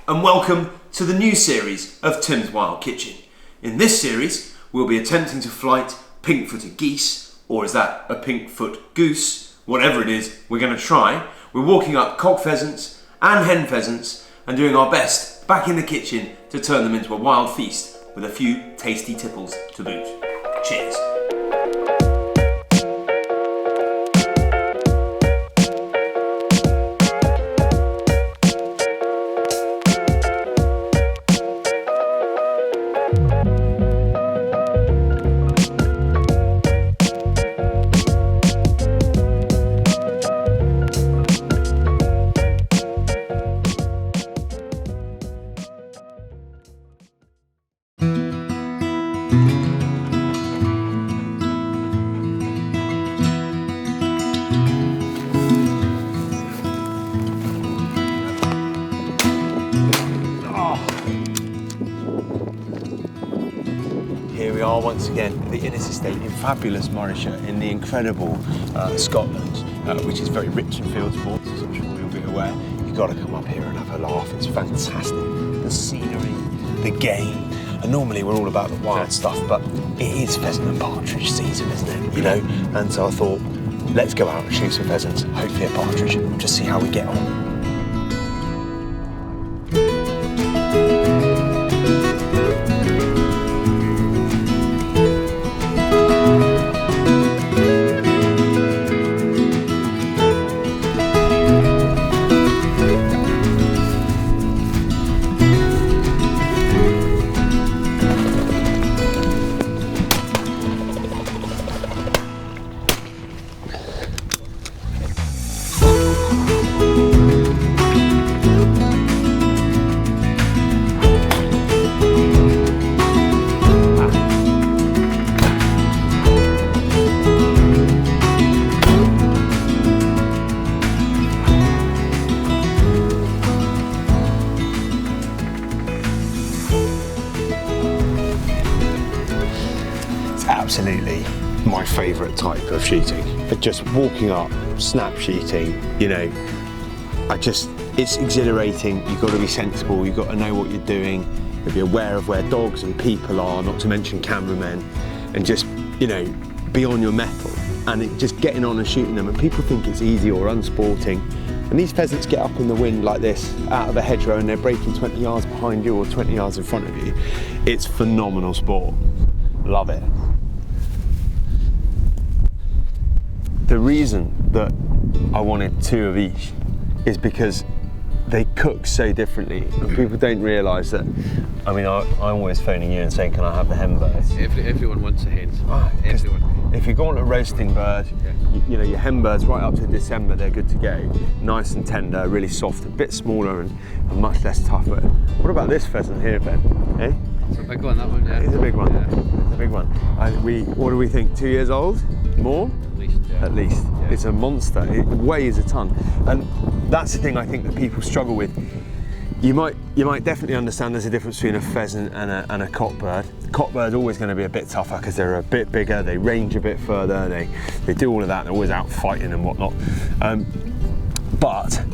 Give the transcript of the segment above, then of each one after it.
and welcome to the new series of Tim's Wild Kitchen. In this series, we'll be attempting to flight pink-footed geese, or is that a pink-foot goose? Whatever it is, we're going to try. We're walking up cock pheasants and hen pheasants and doing our best back in the kitchen to turn them into a wild feast with a few tasty tipples to boot. Cheers. Here we are once again at the Innes estate in fabulous Morayshire in the incredible Scotland, which is very rich in field sports, as I'm sure you'll be aware. You've got to come up here and have a laugh. It's fantastic. The scenery, the game, and normally we're all about the wild stuff, but it is pheasant and partridge season, isn't it? You know, and so I thought, let's go out and shoot some pheasants, hopefully a partridge, and just see how we get on. Absolutely my favourite type of shooting. Just walking up, snap shooting, you know, it's exhilarating. You've got to be sensible, you've got to know what you're doing, you've got to be aware of where dogs and people are, not to mention cameramen, and just, you know, be on your mettle and just getting on and shooting them. And people think it's easy or unsporting. And these pheasants get up in the wind like this, out of a hedgerow, and they're breaking 20 yards behind you or 20 yards in front of you. It's phenomenal sport. Love it. The reason that I wanted two of each is because they cook so differently, and people don't realise that. I mean, I'm always phoning you and saying, can I have the hen birds? Everyone wants a hen. Everyone. If you go on a roasting bird, you know, your hen birds right up to December, they're good to go. Nice and tender, really soft, a bit smaller and much less tough. But what about this pheasant here, Ben? Eh? It's a big one, that one, yeah. It's a big one. Yeah. It's a big one. What do we think? 2 years old? More? At least, yeah. At least. Yeah. It's a monster. It weighs a ton. And that's the thing I think that people struggle with. You might definitely understand there's a difference between a pheasant and a cockbird. The cockbird's always going to be a bit tougher because they're a bit bigger, they range a bit further, they do all of that, they're always out fighting and whatnot. But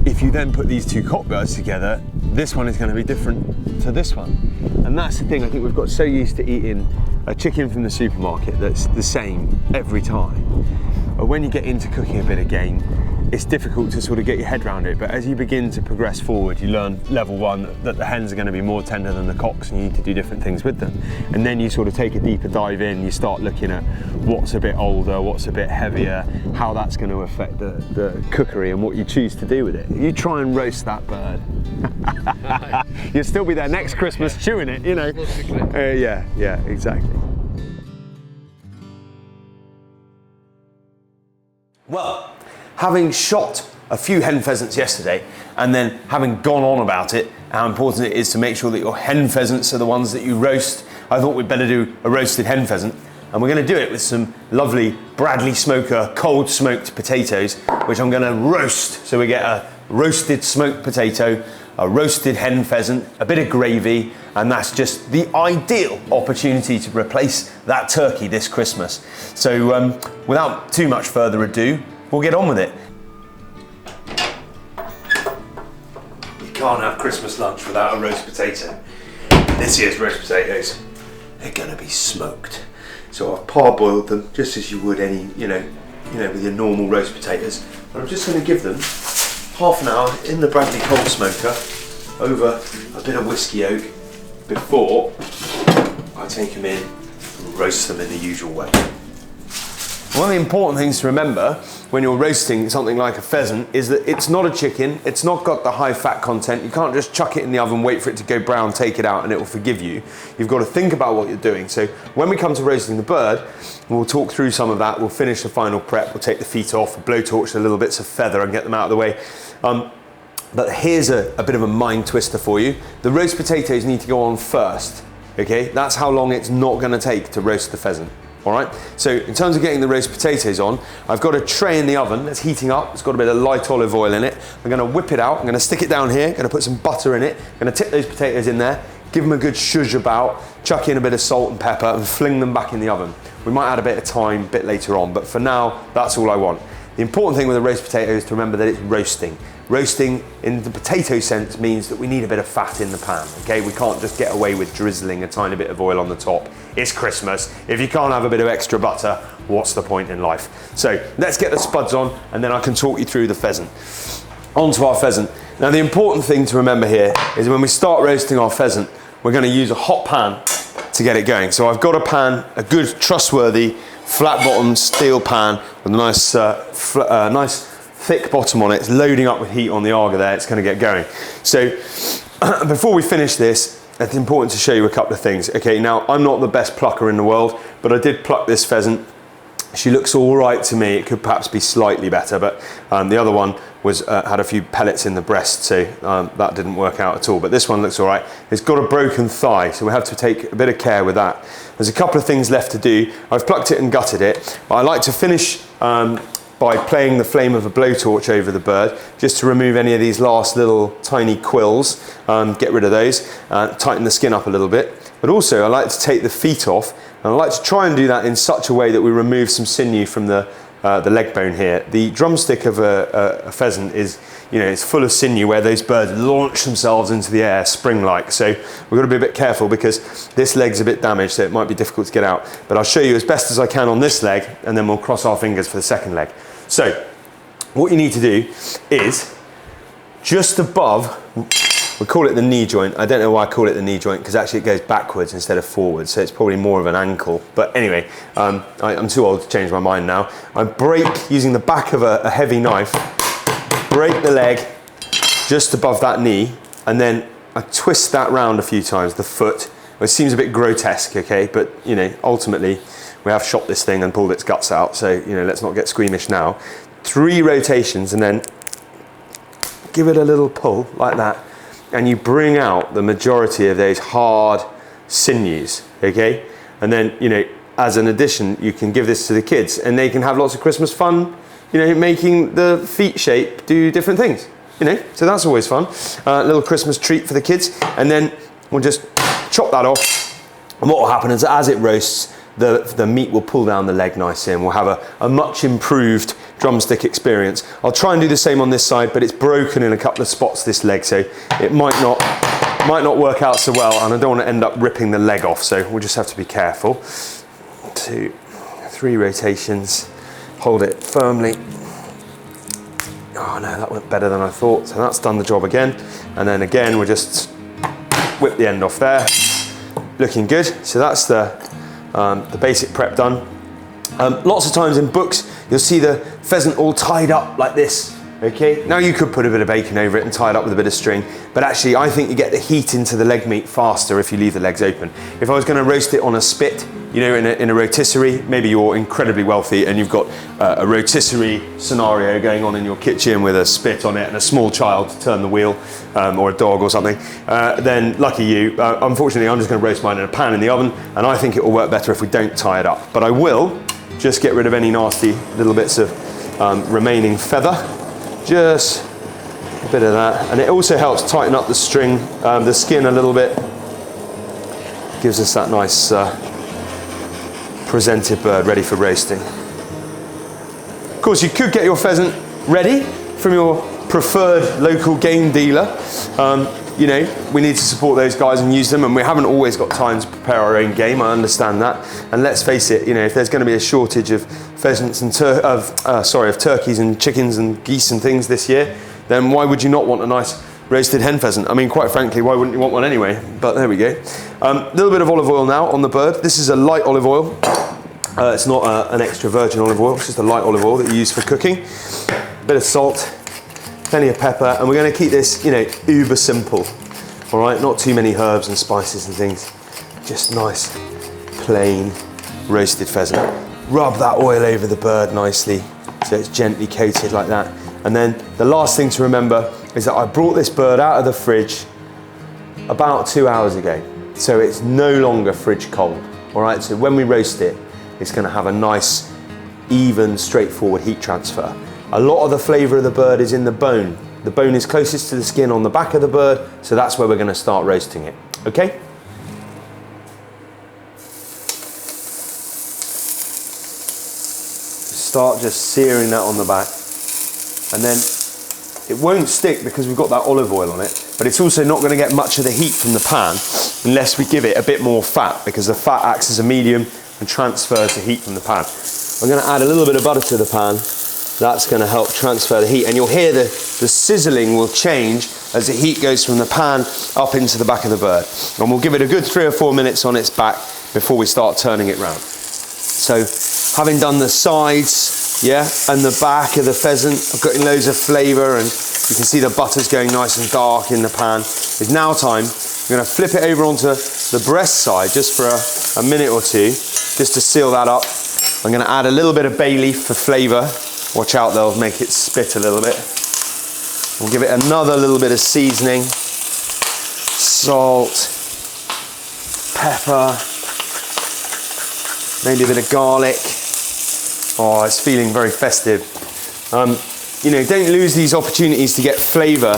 if you then put these two cockbirds together, this one is going to be different to this one. And that's the thing, I think we've got so used to eating a chicken from the supermarket that's the same every time. But when you get into cooking a bit of game, it's difficult to sort of get your head around it. But as you begin to progress forward, you learn level one that the hens are going to be more tender than the cocks and you need to do different things with them. And then you sort of take a deeper dive in, you start looking at what's a bit older, what's a bit heavier, how that's going to affect the cookery and what you choose to do with it. You try and roast that bird. You'll still be there next Christmas chewing it, you know. Yeah, exactly. Well, having shot a few hen pheasants yesterday and then having gone on about it, how important it is to make sure that your hen pheasants are the ones that you roast, I thought we'd better do a roasted hen pheasant. And we're going to do it with some lovely Bradley Smoker cold smoked potatoes, which I'm going to roast. So we get a roasted smoked potato, a roasted hen pheasant, a bit of gravy, and that's just the ideal opportunity to replace that turkey this Christmas. So without too much further ado, we'll get on with it. can't have Christmas lunch without a roast potato. This year's roast potatoes, they're gonna be smoked. So I've parboiled them just as you would any, you know, with your normal roast potatoes. And I'm just gonna give them half an hour in the Bradley cold smoker over a bit of whiskey oak before I take them in and roast them in the usual way. One of the important things to remember when you're roasting something like a pheasant is that it's not a chicken, it's not got the high fat content. You can't just chuck it in the oven, wait for it to go brown, take it out and it will forgive you. You've got to think about what you're doing. So when we come to roasting the bird, we'll talk through some of that, we'll finish the final prep, we'll take the feet off, blowtorch the little bits of feather and get them out of the way. But here's a bit of a mind twister for you. The roast potatoes need to go on first, okay? That's how long it's not gonna take to roast the pheasant. All right, so in terms of getting the roast potatoes on, I've got a tray in the oven that's heating up. It's got a bit of light olive oil in it. I'm gonna whip it out. I'm gonna stick it down here. Gonna put some butter in it. Gonna tip those potatoes in there, give them a good shush about, chuck in a bit of salt and pepper and fling them back in the oven. We might add a bit of thyme a bit later on, but for now, that's all I want. The important thing with a roast potato is to remember that it's roasting. Roasting in the potato sense means that we need a bit of fat in the pan, okay? We can't just get away with drizzling a tiny bit of oil on the top. It's Christmas. If you can't have a bit of extra butter, what's the point in life? So let's get the spuds on and then I can talk you through the pheasant. On to our pheasant. Now the important thing to remember here is when we start roasting our pheasant, we're gonna use a hot pan to get it going. So I've got a pan, a good trustworthy flat bottom steel pan with a nice, nice thick bottom on it. It's loading up with heat on the Arga there. It's going to get going. So before we finish this, it's important to show you a couple of things. Okay, now I'm not the best plucker in the world, but I did pluck this pheasant. She looks all right to me. It could perhaps be slightly better, but the other one was had a few pellets in the breast, so that didn't work out at all. But this one looks all right. It's got a broken thigh, so we have to take a bit of care with that. There's a couple of things left to do. I've plucked it and gutted it, but I like to finish by playing the flame of a blowtorch over the bird, just to remove any of these last little tiny quills, get rid of those, tighten the skin up a little bit. But also I like to take the feet off, and I like to try and do that in such a way that we remove some sinew from the leg bone here. The drumstick of a pheasant is, it's full of sinew where those birds launch themselves into the air spring-like. So we've got to be a bit careful because this leg's a bit damaged, so it might be difficult to get out. But I'll show you as best as I can on this leg, and then we'll cross our fingers for the second leg. So what you need to do is just above, we call it the knee joint. I don't know why I call it the knee joint, because actually it goes backwards instead of forwards, so it's probably more of an ankle. But anyway, I'm too old to change my mind now. I break, using the back of a heavy knife, break the leg just above that knee, and then I twist that round a few times, the foot. It seems a bit grotesque, okay, but ultimately we have shot this thing and pulled its guts out, so let's not get squeamish now. 3 rotations and then give it a little pull like that, and you bring out the majority of those hard sinews, okay? And then, as an addition, you can give this to the kids and they can have lots of Christmas fun, making the feet shape do different things, so that's always fun. A little Christmas treat for the kids. And then we'll just chop that off. And what will happen is as it roasts, the meat will pull down the leg nicely and we'll have a much improved drumstick experience. I'll try and do the same on this side, but it's broken in a couple of spots, this leg, so it might not work out so well, and I don't want to end up ripping the leg off, so we'll just have to be careful. 2, 3 rotations, hold it firmly. Oh no, that went better than I thought, so that's done the job again. And then again, we'll just whip the end off there. Looking good. So that's the basic prep done. Lots of times in books, you'll see the pheasant all tied up like this, okay? Now you could put a bit of bacon over it and tie it up with a bit of string, but actually I think you get the heat into the leg meat faster if you leave the legs open. If I was gonna roast it on a spit, in a rotisserie, maybe you're incredibly wealthy and you've got a rotisserie scenario going on in your kitchen with a spit on it and a small child to turn the wheel, or a dog or something, then lucky you. Unfortunately, I'm just gonna roast mine in a pan in the oven, and I think it will work better if we don't tie it up. But I will just get rid of any nasty little bits of remaining feather. Just a bit of that. And it also helps tighten up the string, the skin a little bit. Gives us that nice presented bird ready for roasting. Of course, you could get your pheasant ready from your preferred local game dealer. You know, we need to support those guys and use them, and we haven't always got time to prepare our own game, I understand that. And let's face it, you know, if there's going to be a shortage of pheasants and of turkeys and chickens and geese and things this year, then why would you not want a nice roasted hen pheasant? I mean, quite frankly, why wouldn't you want one anyway? But there we go. A little bit of olive oil now on the bird. This is a light olive oil. It's not an extra virgin olive oil, it's just a light olive oil that you use for cooking. A bit of salt, plenty of pepper, and we're going to keep this, you know, uber simple. All right, not too many herbs and spices and things. Just nice, plain roasted pheasant. Rub that oil over the bird nicely so it's gently coated like that. And then the last thing to remember is that I brought this bird out of the fridge about 2 hours ago. So it's no longer fridge cold. All right, so when we roast it, it's going to have a nice, even, straightforward heat transfer. A lot of the flavour of the bird is in the bone. The bone is closest to the skin on the back of the bird, so that's where we're going to start roasting it. Okay? Start just searing that on the back. And then it won't stick because we've got that olive oil on it, but it's also not going to get much of the heat from the pan unless we give it a bit more fat, because the fat acts as a medium and transfers the heat from the pan. I'm going to add a little bit of butter to the pan. That's going to help transfer the heat, and you'll hear the sizzling will change as the heat goes from the pan up into the back of the bird. And we'll give it a good 3 or 4 minutes on its back before we start turning it round. So having done the sides, yeah, and the back of the pheasant, I've got loads of flavour, and you can see the butter's going nice and dark in the pan. It's now time. I'm going to flip it over onto the breast side just for a minute or two, just to seal that up. I'm going to add a little bit of bay leaf for flavour. Watch out, they'll make it spit a little bit. We'll give it another little bit of seasoning. Salt, pepper, maybe a bit of garlic. Oh, it's feeling very festive. You know, don't lose these opportunities to get flavour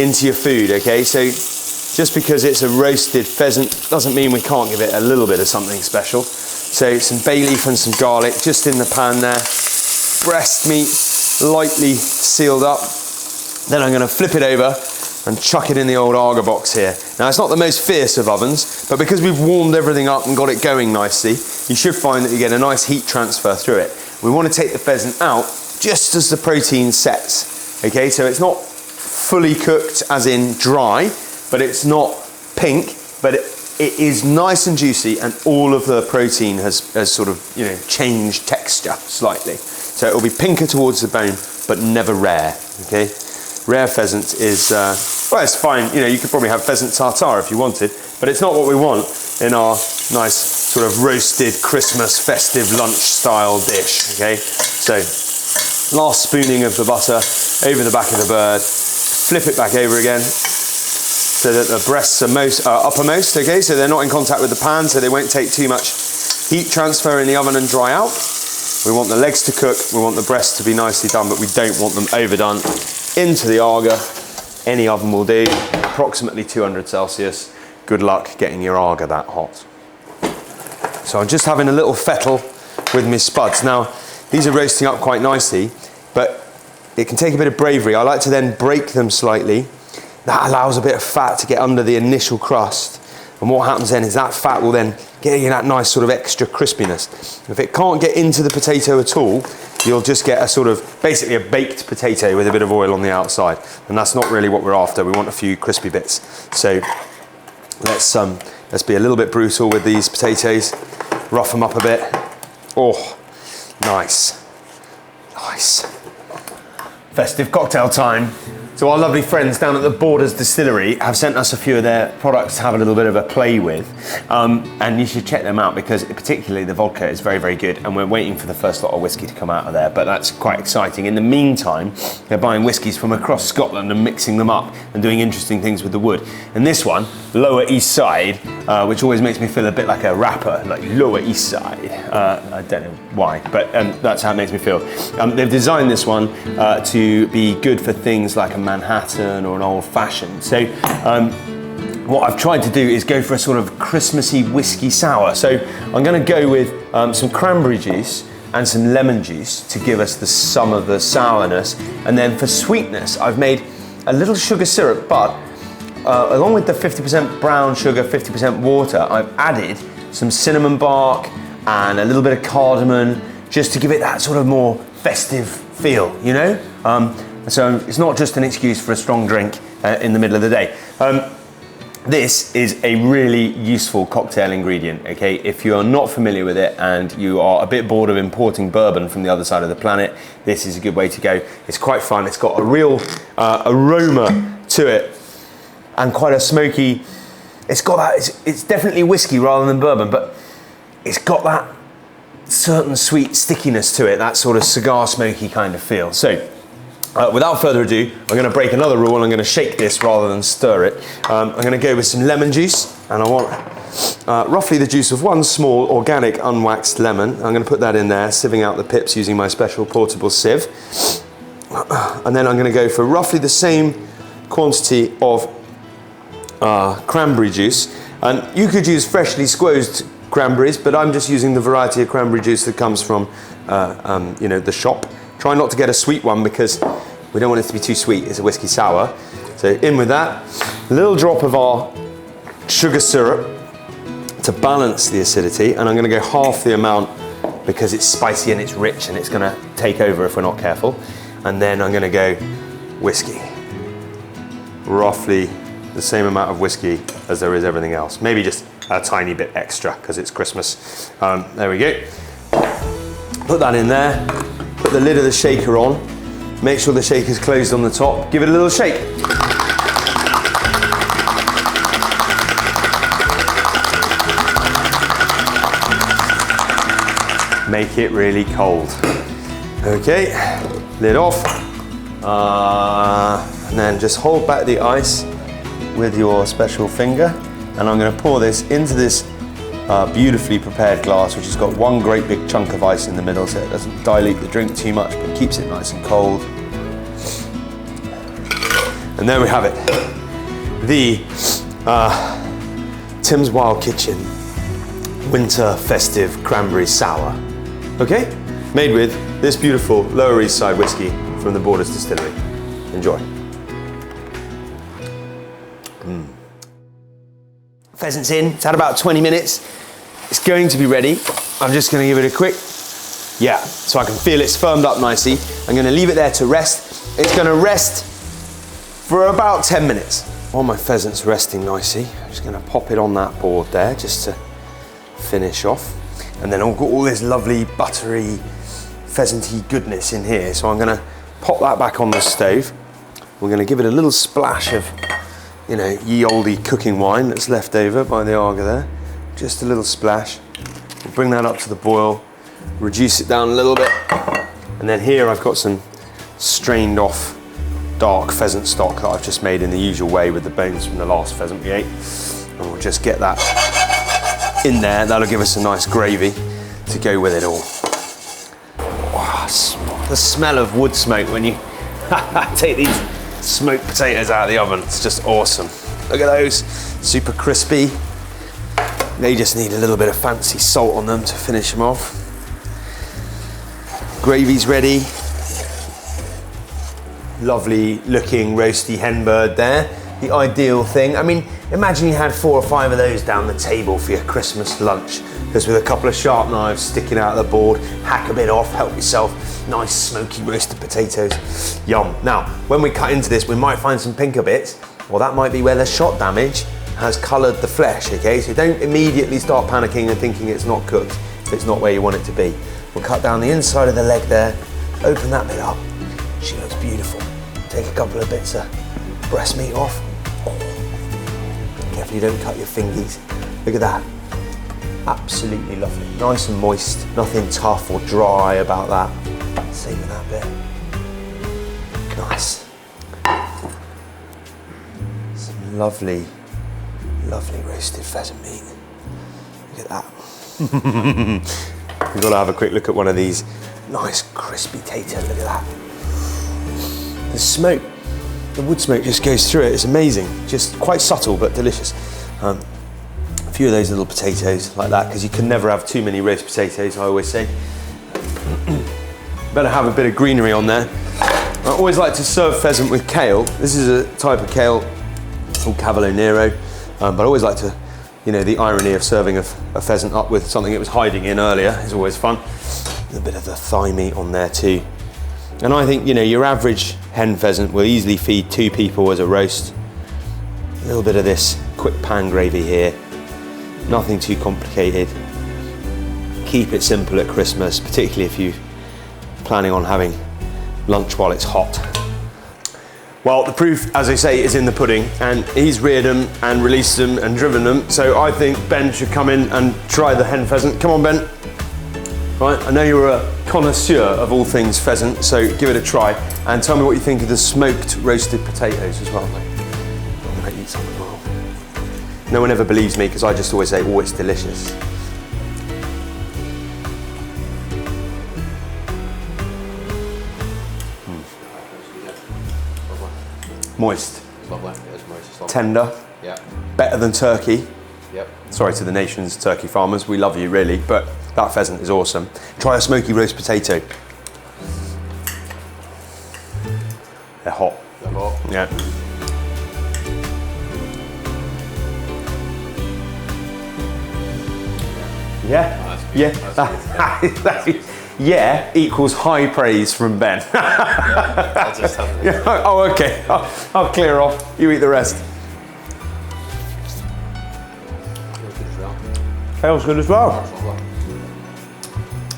into your food, okay? So just because it's a roasted pheasant doesn't mean we can't give it a little bit of something special. So some bay leaf and some garlic just in the pan there. Breast meat lightly sealed up. Then I'm going to flip it over and chuck it in the old Arga box here. Now, it's not the most fierce of ovens, but because we've warmed everything up and got it going nicely, you should find that you get a nice heat transfer through it. We want to take the pheasant out just as the protein sets. Okay, so it's not fully cooked as in dry, but it's not pink, but it is nice and juicy, and all of the protein has sort of, you know, changed texture slightly. So it will be pinker towards the bone, but never rare, okay? Rare pheasant is, well, it's fine. You know, you could probably have pheasant tartare if you wanted, but it's not what we want in our nice sort of roasted Christmas festive lunch style dish, okay? So, last spooning of the butter over the back of the bird, flip it back over again, so that the breasts are uppermost, okay? So they're not in contact with the pan, so they won't take too much heat transfer in the oven and dry out. We want the legs to cook, we want the breasts to be nicely done, but we don't want them overdone. Into the Arga, any oven will do, approximately 200 Celsius. Good luck getting your Arga that hot. So I'm just having a little fettle with my spuds. Now, these are roasting up quite nicely, but it can take a bit of bravery. I like to then break them slightly. That allows a bit of fat to get under the initial crust. And what happens then is that fat will then get you that nice sort of extra crispiness. If it can't get into the potato at all, you'll just get a sort of, basically a baked potato with a bit of oil on the outside. And that's not really what we're after. We want a few crispy bits. So let's be a little bit brutal with these potatoes. Rough them up a bit. Oh, nice. Nice. Festive cocktail time. So our lovely friends down at the Borders Distillery have sent us a few of their products to have a little bit of a play with. And you should check them out, because particularly the vodka is very, very good. And we're waiting for the first lot of whiskey to come out of there, but that's quite exciting. In the meantime, they're buying whiskies from across Scotland and mixing them up and doing interesting things with the wood. And this one, Lower East Side, which always makes me feel a bit like a rapper, like Lower East Side. I don't know why, but that's how it makes me feel. They've designed this one to be good for things like a Manhattan or an old fashioned. So what I've tried to do is go for a sort of Christmassy whiskey sour. So I'm going to go with some cranberry juice, and some lemon juice to give us some of the sourness. And then for sweetness, I've made a little sugar syrup, but along with the 50% brown sugar, 50% water, I've added some cinnamon bark and a little bit of cardamom, just to give it that sort of more festive feel, you know? So it's not just an excuse for a strong drink in the middle of the day. This is a really useful cocktail ingredient, okay? If you are not familiar with it and you are a bit bored of importing bourbon from the other side of the planet, this is a good way to go. It's quite fun. It's got a real aroma to it and quite a smoky, it's got that, it's definitely whiskey rather than bourbon, but it's got that certain sweet stickiness to it, that sort of cigar smoky kind of feel. So, without further ado, I'm going to break another rule and I'm going to shake this rather than stir it. I'm going to go with some lemon juice, and I want roughly the juice of one small organic unwaxed lemon. I'm going to put that in there, sieving out the pips using my special portable sieve. And then I'm going to go for roughly the same quantity of cranberry juice. And you could use freshly squozed cranberries, but I'm just using the variety of cranberry juice that comes from you know, the shop. Try not to get a sweet one because we don't want it to be too sweet. It's a whiskey sour. So in with that, a little drop of our sugar syrup to balance the acidity, and I'm going to go half the amount because it's spicy and it's rich and it's going to take over if we're not careful. And then I'm going to go whiskey. Roughly the same amount of whiskey as there is everything else. Maybe just a tiny bit extra because it's Christmas. There we go. Put that in there. Put the lid of the shaker on, make sure the shaker's closed on the top, give it a little shake. Make it really cold. Okay, lid off, and then just hold back the ice with your special finger, and I'm going to pour this into this beautifully prepared glass, which has got one great big chunk of ice in the middle, so it doesn't dilute the drink too much, but keeps it nice and cold. And there we have it, the Tim's Wild Kitchen Winter Festive Cranberry Sour. Okay, made with this beautiful Lower East Side whiskey from the Borders Distillery. Enjoy. Pheasant's in, it's had about 20 minutes. It's going to be ready. I'm just going to give it a quick, so I can feel it's firmed up nicely. I'm going to leave it there to rest. It's going to rest for about 10 minutes. While my pheasant's resting nicely, I'm just going to pop it on that board there just to finish off. And then I've got all this lovely buttery pheasanty goodness in here. So I'm going to pop that back on the stove. We're going to give it a little splash of, you know, ye olde cooking wine that's left over by the Arga there. Just a little splash. We'll bring that up to the boil, reduce it down a little bit. And then here I've got some strained off dark pheasant stock that I've just made in the usual way with the bones from the last pheasant we ate. And we'll just get that in there. That'll give us a nice gravy to go with it all. Wow, the smell of wood smoke when you take these smoked potatoes out of the oven, it's just awesome. Look at those, super crispy. They just need a little bit of fancy salt on them to finish them off. Gravy's ready. Lovely looking roasty hen bird there. The ideal thing. I mean, imagine you had 4 or 5 of those down the table for your Christmas lunch. Just with a couple of sharp knives sticking out of the board, hack a bit off, help yourself. Nice smoky roasted potatoes. Yum. Now, when we cut into this, we might find some pinker bits. Well, that might be where the shot damage has coloured the flesh, okay? So don't immediately start panicking and thinking it's not cooked if it's not where you want it to be. We'll cut down the inside of the leg there, open that bit up. She looks beautiful. Take a couple of bits of breast meat off. Carefully don't cut your fingies. Look at that. Absolutely lovely. Nice and moist, nothing tough or dry about that. Same with that bit. Nice. Some lovely roasted pheasant meat. Look at that. We've got to have a quick look at one of these nice crispy tater. Look at that. The smoke, the wood smoke just goes through it. It's amazing. Just quite subtle but delicious. A few of those little potatoes like that, because you can never have too many roast potatoes, I always say. Better have a bit of greenery on there. I always like to serve pheasant with kale. This is a type of kale called Cavolo Nero, but I always like to, you know, the irony of serving a pheasant up with something it was hiding in earlier is always fun. A bit of the thigh meat on there too. And I think, you know, your average hen pheasant will easily feed 2 people as a roast. A little bit of this quick pan gravy here. Nothing too complicated. Keep it simple at Christmas, particularly if you're planning on having lunch while it's hot. Well, the proof, as I say, is in the pudding, and he's reared them and released them and driven them, so I think Ben should come in and try the hen pheasant. Come on, Ben. Right, I know you're a connoisseur of all things pheasant, so give it a try, and tell me what you think of the smoked roasted potatoes as well. I'm gonna eat some as well. No one ever believes me, because I just always say, oh, it's delicious. Moist. Lovely. It is moist. It's lovely. Tender. Yeah. Better than turkey. Yep. Sorry to the nation's turkey farmers, we love you really, but that pheasant is awesome. Try a smoky roast potato. They're hot. They're hot. Yeah. Yeah? Yeah. Yeah equals high praise from Ben. I'll just have it. Oh, okay. I'll clear off. You eat the rest. Kale's good as well.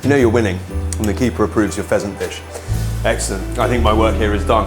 You know you're winning when the keeper approves your pheasant dish. Excellent. I think my work here is done.